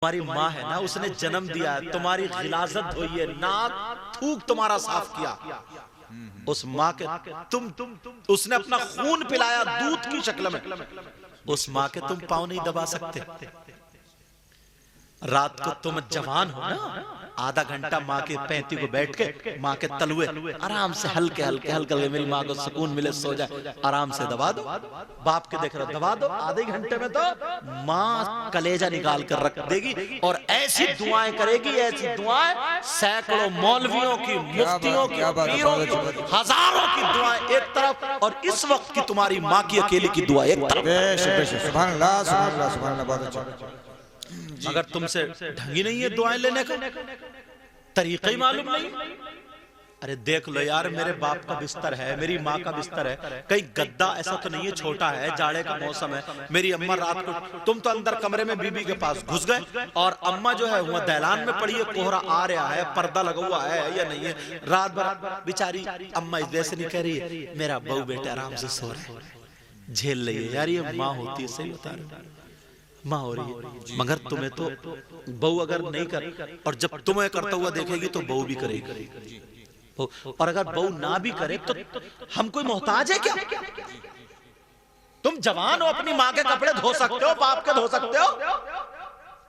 तुम्हारी माँ है ना, उसने जन्म दिया है, तुम्हारी गिलाजत धोई है, नाक थूक तुम्हारा साफ किया, उस माँ के तुम उसने अपना खून पिलाया दूध की शक्ल में, उस माँ के तुम पाँव नहीं दबा सकते। रात को तुम जवान हो ना, आधा घंटा माँ के पैंती को बैठ के माँ के तलुए आराम से हल्के हल्के हल्के, मेरी माँ को सुकून मिले, सो जाए, आराम से दबा दो। बाप के देख रहे दबा दो, आधे घंटे में तो माँ कलेजा निकाल कर रख देगी और ऐसी दुआएं करेगी, ऐसी दुआएं, सैकड़ों मौलवियों की, मुफ्तियों की, पीरों की, हजारों की दुआएं एक तरफ, और इस वक्त की तुम्हारी माँ की अकेली की दुआ एक तरफ। सुभान अल्लाह, सुभान अल्लाह, सुभान अल्लाह, बहुत अच्छा। मगर तुमसे ढंग ही नहीं है दुआएं लेने का, तरीका ही मालूम नहीं। अरे देख लो यार, मेरे बाप का बिस्तर है, मेरी माँ का बिस्तर है, कहीं गद्दा ऐसा तो नहीं है छोटा है, जाड़े का मौसम है, मेरी अम्मा रात को, तुम तो अंदर कमरे में बीबी के पास घुस गए और अम्मा जो है वह दैलान में पड़ी है, कोहरा आ रहा है, पर्दा लगा हुआ है या नहीं है, रात भर बेचारी अम्मा वैसे नहीं कह रही है, मेरा बहू बेटा आराम से सो रहा है, झेल रही है। यार ये माँ होती है, सही बता रहे, माँ हो रही है। मगर तुम्हें तो बहू अगर नहीं कर, और जब तुम्हें करता हुआ देखेगी तो बहू भी करेगी, और अगर बहू ना भी करे तो हम कोई मोहताज है क्या? तुम जवान हो, अपनी माँ के कपड़े धो सकते हो, बाप के धो सकते हो,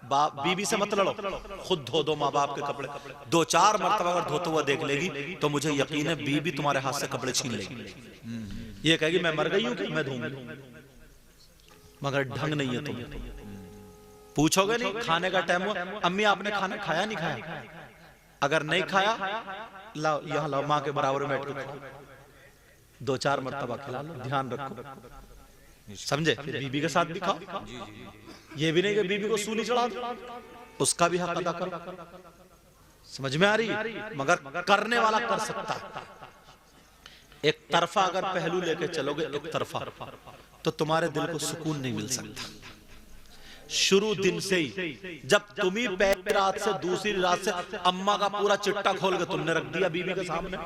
बाप बीबी से मत लड़ो, खुद धो दो माँ बाप के कपड़े। 2-4 मरतबा अगर धोते हुआ देख लेगी तो मुझे यकीन है बीबी तुम्हारे हाथ से कपड़े छीन लेगी, ये कहेगी मैं मर गई हूं कि मैं धोऊंगी। मगर ढंग नहीं है, तुम्हें पूछोगे नहीं, खाने का टाइम हो, अम्मी आपने खाना खाया नहीं खाया, अगर नहीं खाया लाओ यहाँ लाओ, माँ के बराबर में बैठ के खाओ, 2-4 मरतबा खिला लो, ध्यान रखो, समझे? फिर बीबी के साथ भी खाओ, ये भी नहीं कि बीबी को सूली चढ़ा दो, उसका भी हक अदा करो। समझ में आ रही है? मगर करने वाला कर सकता है। एक तरफा अगर पहलू लेके चलोगे, एक तरफा, तो तुम्हारे दिल को सुकून नहीं मिल सकता। शुरू दिन से ही, जब तुम ही पहली रात से दूसरी रात से अम्मा का पूरा चिट्टा खोल के तुमने रख दिया बीबी के सामने,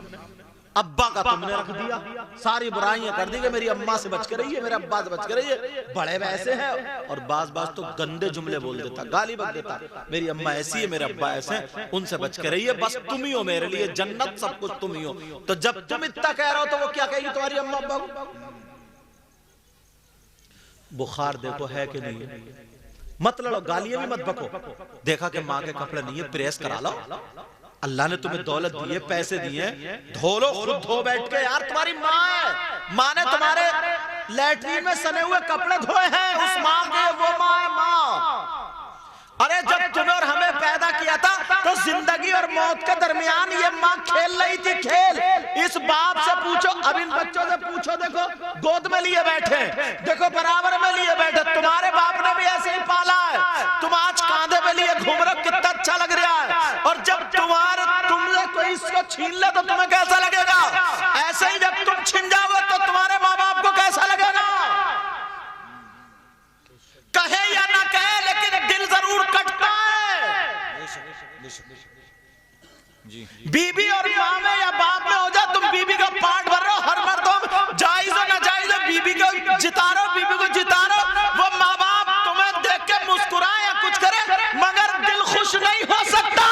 अब्बा का तुमने रख दिया, सारी बुराइयां कर दी कि मेरी अम्मा से बच के रही है, मेरे अब्बा से बच के रही है, बड़े वैसे हैं, और बाज तो गंदे जुमले बोल देता, गाली बक देता, मेरी अम्मा ऐसी है, मेरे अब्बा ऐसे हैं, उनसे बच के रही है, बस तुम ही हो मेरे लिए जन्नत, सब कुछ तुम ही हो। तो जब तुम इतना कह रहे हो तो वो क्या कहेगी तुम्हारी अम्मा अब्बा को? बुखार देखो है कि नहीं है, मत लड़ो, गालियां भी मत बको, देखा कि माँ के कपड़े नहीं है, प्रेस करा लो, अल्लाह ने तुम्हें दौलत दी है, पैसे दिए, धो लो, खुद धो बैठ के। यार तुम्हारी माँ है, माँ ने तुम्हारे लैट्रिन में सने हुए कपड़े धोए हैं, उस माँ के, वो माँ है माँ। अरे जब तुम्हें और हमें पैदा किया था तो जिंदगी और मौत के दरमियान ये माँ खेल रही थी खेल। इस बाप से पूछो, अब इन बच्चों से पूछो, देखो गोद में लिए बैठे, देखो बराबर में लिए बैठे, तुम्हारे बाप ने भी ऐसे ही पाला है, तुम आज कांधे पे लिए घूम रहे हो, कितना अच्छा लग रहा है। और जब तुमने कोई इसको छीन ले तो तुम्हें कैसा लगेगा? ऐसे ही जब तुम छिन जाओगे तो तुम्हारे माँ बाप को कैसा लगेगा? कहे या ना कहे, लेकिन दिल जरूर कटता है। बीबी और माँ में या बाप में हो जाए, तुम बीबी का पार्ट भर रहे हो, हर मर्द जायज हो ना जायज हो, बीबी को जिता रहे हो, बीबी को जिता रहे हो। वो माँ बाप तुम्हें देख के मुस्कुराए या कुछ करे, मगर दिल खुश नहीं हो सकता।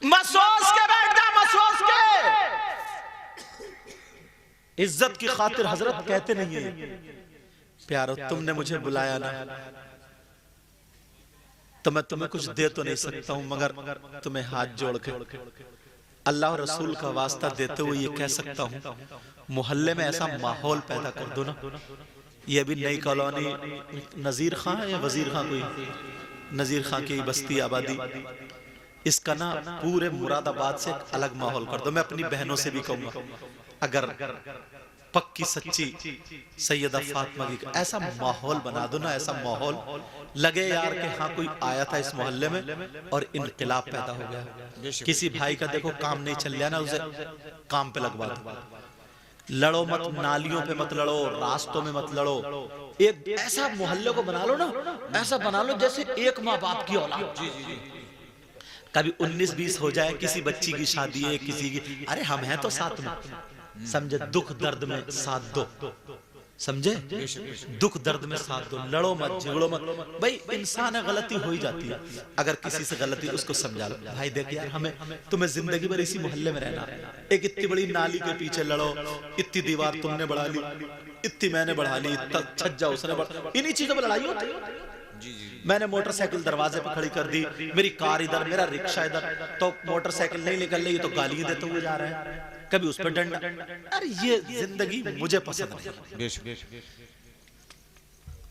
महसूस के बैठ जा, महसूस के। इज्जत की खातिर हजरत कहते नहीं है प्यारो, तुमने मुझे बुलाया ना, तो मैं तुम्हें कुछ दे तो नहीं सकता हूं, मगर तुम्हें हाथ जोड़ के अल्लाह और रसूल का वास्ता देते हुए ये कह सकता हूं, मोहल्ले में ऐसा माहौल पैदा कर दो ना। ये भी नई कॉलोनी नजीर खां है या वजीर खां, कोई नजीर खां की बस्ती आबादी, इसका ना पूरे मुरादाबाद से एक अलग माहौल कर दो। मैं अपनी बहनों से भी कहूंगा, अगर पक्की सच्ची सैयदा फातिमा की ऐसा माहौल बना दो ना, ऐसा माहौल लगे यार कि हाँ कोई आया था इस मोहल्ले में और इनकलाब पैदा हो गया। किसी भाई का देखो काम नहीं चल रहा ना, उसे काम पे लगवा दो। लड़ो मत, नालियों पे मत लड़ो, रास्तों में मत लड़ो, एक ऐसा मोहल्ले को बना लो ना, ऐसा बना लो जैसे एक माँ बाप की औलाद। कभी 19-20 हो जाए, किसी बच्ची की शादी है, किसी की, अरे हम हैं तो साथ में, समझे, दुख दर्द में साथ दो, समझे? दुख दर्द में साथ दो, लड़ो मत, झगड़ो मत। भाई इंसान है, गलती हो ही जाती है। अगर किसी से गलती उसको समझा लो, भाई देख यार हमें तुम्हें जिंदगी भर इसी मोहल्ले में रहना, एक इतनी बड़ी नाली के पीछे लड़ो, इतनी दीवार तुमने बढ़ा ली, इतनी मैंने बढ़ा ली, इतना छज्जा उसने बढ़ा, इन्हीं चीजों में लड़ाई होती है। मैंने मोटरसाइकिल दरवाजे पर खड़ी कर दी, मेरी कार इधर, मेरा रिक्शा इधर, तो मोटरसाइकिल नहीं निकल रही तो गालियां देते हुए जा रहे हैं, कभी उस पर डंडा। अरे ये जिंदगी मुझे पसंद नहीं,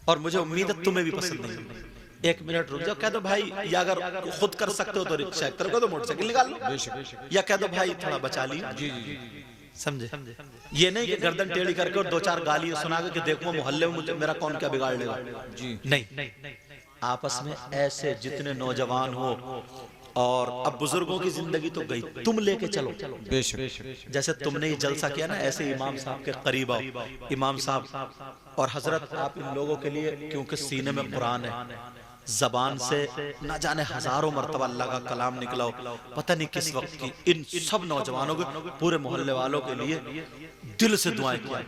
और मुझे उम्मीद है तुम्हें भी पसंद नहीं। एक मिनट रुक जाओ, कह दो भाई, या अगर खुद कर सकते हो तो रिक्शा करो, तो मोटरसाइकिल निकाल लो, या कह दो भाई थोड़ा बचा लियो। समझे? ये नहीं कि गर्दन टेढ़ी करके और 2-4 गालियां सुना के कि देखो मोहल्ले में मुझे मेरा कौन क्या बिगाड़ लेगा। नहीं, आपस में ऐसे जितने नौजवान हो, और अब बुजुर्गों की जिंदगी तो गई, तुम लेके चलो। जैसे तुमने ये जलसा किया ना, ऐसे इमाम साहब के करीब आओ। इमाम साहब और हजरत, आप इन लोगों के लिए, क्योंकि सीने में कुरान है, जबान से न जाने हजारों मर्तबा अल्लाह का कलाम निकला हो, पता नहीं किस वक्त की, इन सब नौजवानों के, पूरे मोहल्ले वालों के लिए दिल से दुआएं किया।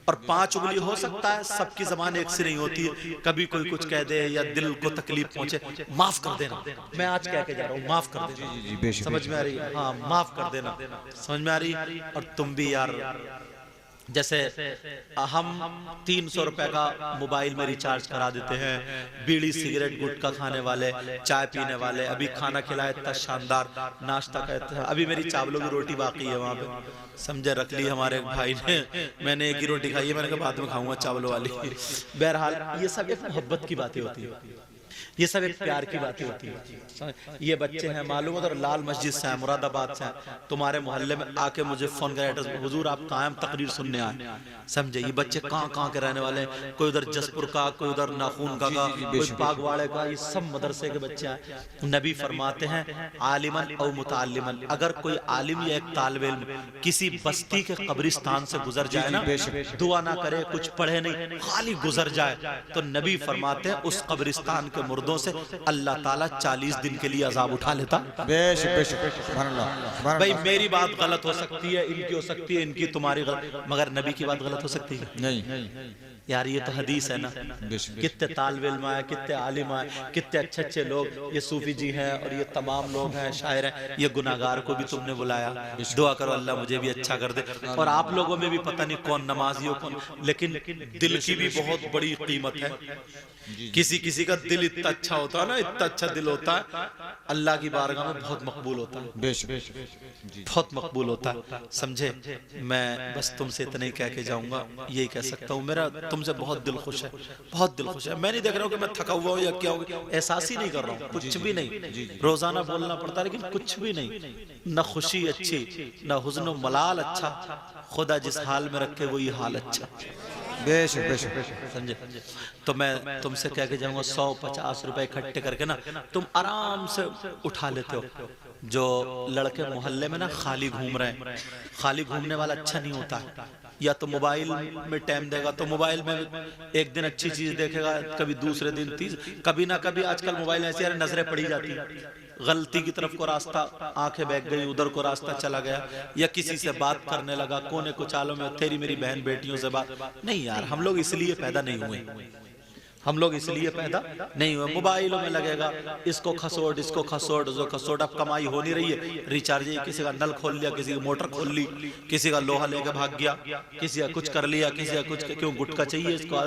और 5 उंगली हो सकता है, सबकी जबान एक से नहीं होती है, कभी कोई कुछ कह दे या दिल को तकलीफ पहुंचे, माफ कर देना। मैं आज कह के जा रहा हूँ, माफ कर देना। समझ में आ रही? हाँ, माफ कर देना, समझ में आ रही? और तुम भी यार, जैसे हम 300 रुपए का मोबाइल में रिचार्ज करा देते हैं, बीड़ी सिगरेट गुटखा खाने वाले, चाय पीने वाले, अभी खाना खिलाया इतना शानदार, नाश्ता कहते हैं, अभी मेरी चावलों की रोटी बाकी है वहां पे, समझे, रख ली हमारे भाई ने, मैंने एक ही रोटी खाई है, मैंने कहा बाद में खाऊंगा चावलों वाली। बहरहाल ये सब एक मोहब्बत की बातें होती है, ये सब एक प्यार की बातें होती है। ये बच्चे हैं मालूम है, लाल मस्जिद से हैं, मुरादाबाद से हैं, तुम्हारे मोहल्ले में आके मुझे फोन करे, हुजूर आप कायम तकरीर सुनने आए। समझे? ये बच्चे कहाँ के रहने वाले हैं, कोई उधर जसपुर का, कोई उधर नाखून का, कोई बागवाड़े का, ये सब मदरसे के बच्चे हैं। नबी फरमाते हैं आलिमन और मुतालिमन, अगर कोई आलिम या एक तालिब इल्म किसी बस्ती के कब्रिस्तान से गुजर जाए ना, दुआ ना करे, कुछ पढ़े नहीं, खाली गुजर जाए, तो नबी फरमाते हैं उस कब्रिस्तान के मुर्दों से अल्लाह ताला 40 दिन के लिए अजाब उठा लेता। भाई मेरी बात गलत हो सकती है, इनकी हो सकती है, इनकी तुम्हारी गलत, मगर नबी की बात गलत हो सकती है? नहीं यार, ये तो हदीस है ना। कितने तालिब इल्म आए, कितने आलिम आए, कितने अच्छे लोग, ये सूफी जी हैं और ये तमाम लोग हैं, शायर हैं, ये गुनाहगार को भी तुमने बुलाया। दुआ करो अल्लाह मुझे भी अच्छा कर दे। और आप लोगों में भी पता नहीं कौन नमाजी हो कौन, लेकिन दिल की भी बहुत बड़ी कीमत है। किसी का दिल इतना अच्छा होता है ना, इतना अच्छा दिल होता है, अल्लाह की बारगाह में बहुत मकबूल होता है, बहुत मकबूल होता है। समझे? मैं बस तुमसे इतना ही कह के जाऊंगा, यही कह सकता हूँ, मेरा तुमसे बहुत दिल खुश है, बहुत दिल खुश है। मैं नहीं देख रहा हूँ कि मैं थका हुआ हूँ या क्या हो, एहसास ही नहीं कर रहा हूँ, कुछ भी नहीं। रोजाना बोलना पड़ता है लेकिन कुछ भी नहीं, न खुशी अच्छी, न हुज़्न मलाल अच्छा, खुदा जिस हाल में रखे वही हाल अच्छा। समझे? तो मैं तुमसे कह के जाऊंगा, 100-50 रुपए इकट्ठे करके ना तुम आराम से उठा लेते हो। जो लड़के मोहल्ले में ना खाली घूम रहे हैं, खाली घूमने वाला अच्छा नहीं होता है। या तो मोबाइल में टाइम देगा, तो मोबाइल में एक दिन अच्छी चीज देखेगा, कभी दूसरे दिन कभी ना कभी आजकल मोबाइल ऐसी यार नजरें पड़ी जाती है, गलती की तरफ को रास्ता, आंखें बैठ गई, उधर को रास्ता चला गया, या किसी से बात करने लगा, कोने कुचालों में तेरी मेरी बहन बेटियों से बात। नहीं यार, हम लोग इसलिए पैदा नहीं हुए, हम लोग इसलिए पैदा नहीं हुए। मोबाइलों में लगेगा, इसको खसोट, इसको खसोट, जो खसोट। अब कमाई हो नहीं रही है, रिचार्ज, किसी का नल खोल लिया, किसी की मोटर खोल ली, किसी का लोहा लेके भाग गया, किसी का कुछ कर लिया, किसी का कुछ, क्यों गुटखा चाहिए इसको,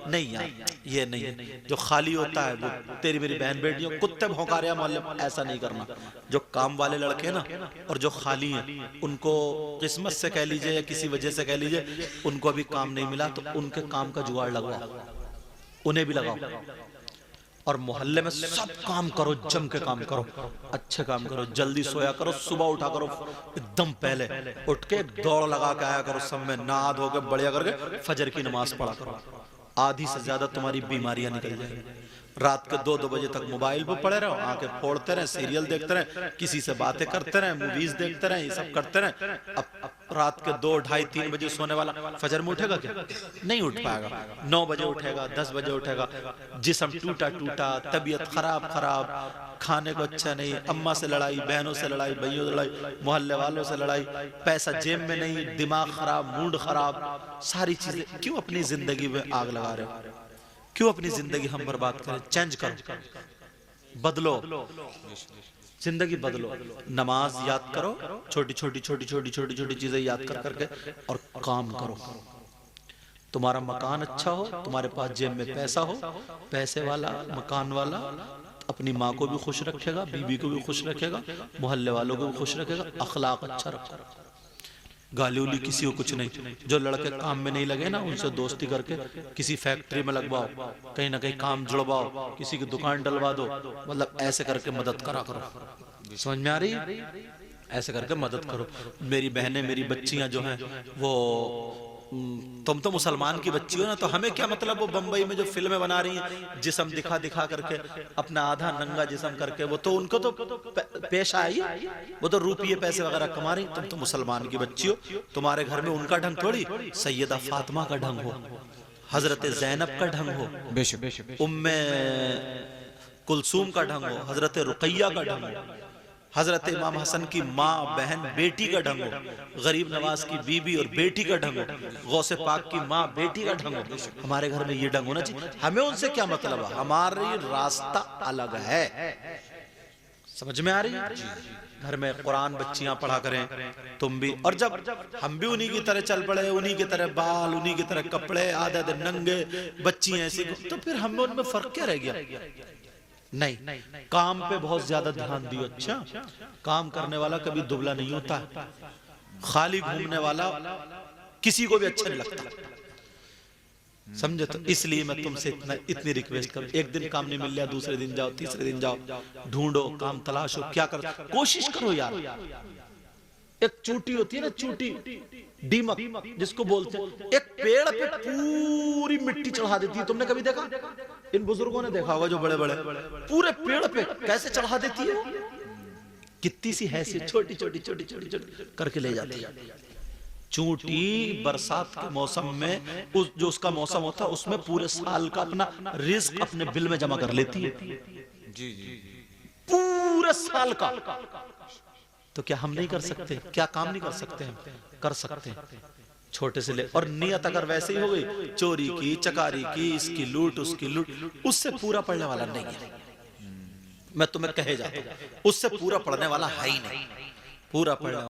नहीं यार ये नहीं है। जो खाली होता है वो तेरी मेरी बहन बेटियों, कुत्ते भौंका रहे हैं मोहल्ले में, ऐसा नहीं करना। जो काम वाले लड़के ना और जो खाली हैं, उनको किस्मत से कह लीजिए या किसी वजह से कह लीजिए, उनको अभी काम नहीं मिला, तो उनके काम का जुगाड़ लगवाओ, उन्हें भी लगाओ। और मोहल्ले में सब काम करो, जम के काम करो, अच्छे काम करो, जल्दी सोया करो, सुबह उठा करो, एकदम पहले उठ के दौड़ लगा के आया करो, सब में नहा धो के बढ़िया करके फजर की नमाज पढ़ा करो। आधी से ज्यादा तुम्हारी बीमारियां निकल जाएंगी। रात के 2-2 बजे तक मोबाइल पे पड़े रहो, आंखें फोड़ते रहे, सीरियल देखते रहे, किसी से बातें करते रहे, मूवीज देखते रहे, ये सब करते रहे। अब रात के 2, 2:30, 3 बजे सोने वाला फजर में उठेगा क्या? नहीं उठ पाएगा। 9 बजे उठेगा, 10 बजे उठेगा, जिस्म टूटा टूटा, तबीयत खराब खराब, खाने को अच्छा नहीं, अम्मा से लड़ाई, बहनों से लड़ाई, भाइयों से लड़ाई, मोहल्ले वालों से लड़ाई, पैसा जेब में नहीं, दिमाग खराब, मूड खराब, सारी चीजें। क्यों अपनी जिंदगी में आग लगा रहे हो? क्यों अपनी जिंदगी हम बर्बाद करें? चेंज करो, बदलो, जिंदगी बदलो। नमाज याद करो, छोटी छोटी चीजें याद कर करके, और काम करो। तुम्हारा मकान अच्छा हो, तुम्हारे पास जेब में पैसा हो, पैसे वाला मकान वाला अपनी माँ को भी खुश रखेगा, बीवी को भी खुश रखेगा, मोहल्ले वालों को भी खुश रखेगा। अखलाक अच्छा रखो, गाली उली किसी को कुछ नहीं। जो लड़के काम में नहीं लगे ना, उनसे दोस्ती करके किसी फैक्ट्री में लगवाओ, कहीं ना कहीं काम जुड़वाओ, किसी की दुकान डलवा दो, मतलब ऐसे करके मदद करा करो। समझ में आ रही है? ऐसे करके मदद करो। मेरी बहनें, मेरी बच्चियां जो हैं वो, तुम तो मुसलमान की बच्ची हो ना, तो हमें क्या मतलब वो बंबई में जो फिल्में बना रही हैं जिस्म दिखा दिखा करके, अपना आधा नंगा जिस्म करके, वो तो उनको तो पेश आई, वो तो रुपये पैसे वगैरह कमा रही। तुम तो मुसलमान की बच्ची हो, तुम्हारे घर में उनका ढंग थोड़ी, सैयदा फातिमा का ढंग हो, हजरत जैनब का ढंग हो, उम्मे कुलसूम का ढंग हो, हजरत रुकैया का ढंग हो, हजरत इमाम हसन की माँ बहन बेटी का ढंग हो, गरीब नवाज की बीबी और बेटी का ढंग हो, गौसे पाक की माँ बेटी का ढंग हो। हमारे घर में ये ढंग होना चाहिए। हमें उनसे क्या मतलब है? हमारा रास्ता अलग है। समझ में आ रही है? घर में कुरान बच्चियां पढ़ा करें, तुम भी। और जब हम भी उन्हीं की तरह चल पड़े, उन्हीं की तरह बाल, उन्हीं की तरह कपड़े, आधे आधे नंगे, बच्चियां ऐसी, तो फिर हम उनमें फर्क क्या रह गया? नहीं, काम पे बहुत ज्यादा ध्यान दियो। अच्छा, काम करने वाला कभी दुबला नहीं होता, खाली घूमने वाला किसी को भी अच्छा नहीं लगता। समझे? तो इसलिए मैं तुमसे इतनी रिक्वेस्ट करूं, एक दिन काम नहीं मिल रहा, दूसरे दिन जाओ, तीसरे दिन जाओ, ढूंढो, काम तलाशो, क्या कर, कोशिश करो यार। एक चूटी होती है ना, चूटी, दीमक जिसको बोलते हैं, एक पेड़ पे पूरी मिट्टी चढ़ा देती है। तुमने कभी देखा? इन बुजुर्गों ने देखा होगा, जो बड़े बड़े पूरे पेड़ पे कैसे चढ़ा देती है। कितनी सी हैसियत, छोटी छोटी करके ले जाती है। चूंटी बरसात के मौसम में, जो उसका मौसम होता है, उसमें पूरे साल का अपना रिस्क अपने बिल में जमा कर लेती है। जी, पूरे साल का। तो क्या हम नहीं कर सकते? क्या काम नहीं कर सकते? हम कर सकते हैं, छोटे से ले। और नियत अगर वैसे ही हो गई, चोरी की, चकारी की, इसकी लूट, उसकी लूट, उससे पूरा पड़ने वाला नहीं है। मैं तुम्हें कहे जाता हूं, उससे पूरा पड़ने वाला है ही नहीं। पूरा पड़ने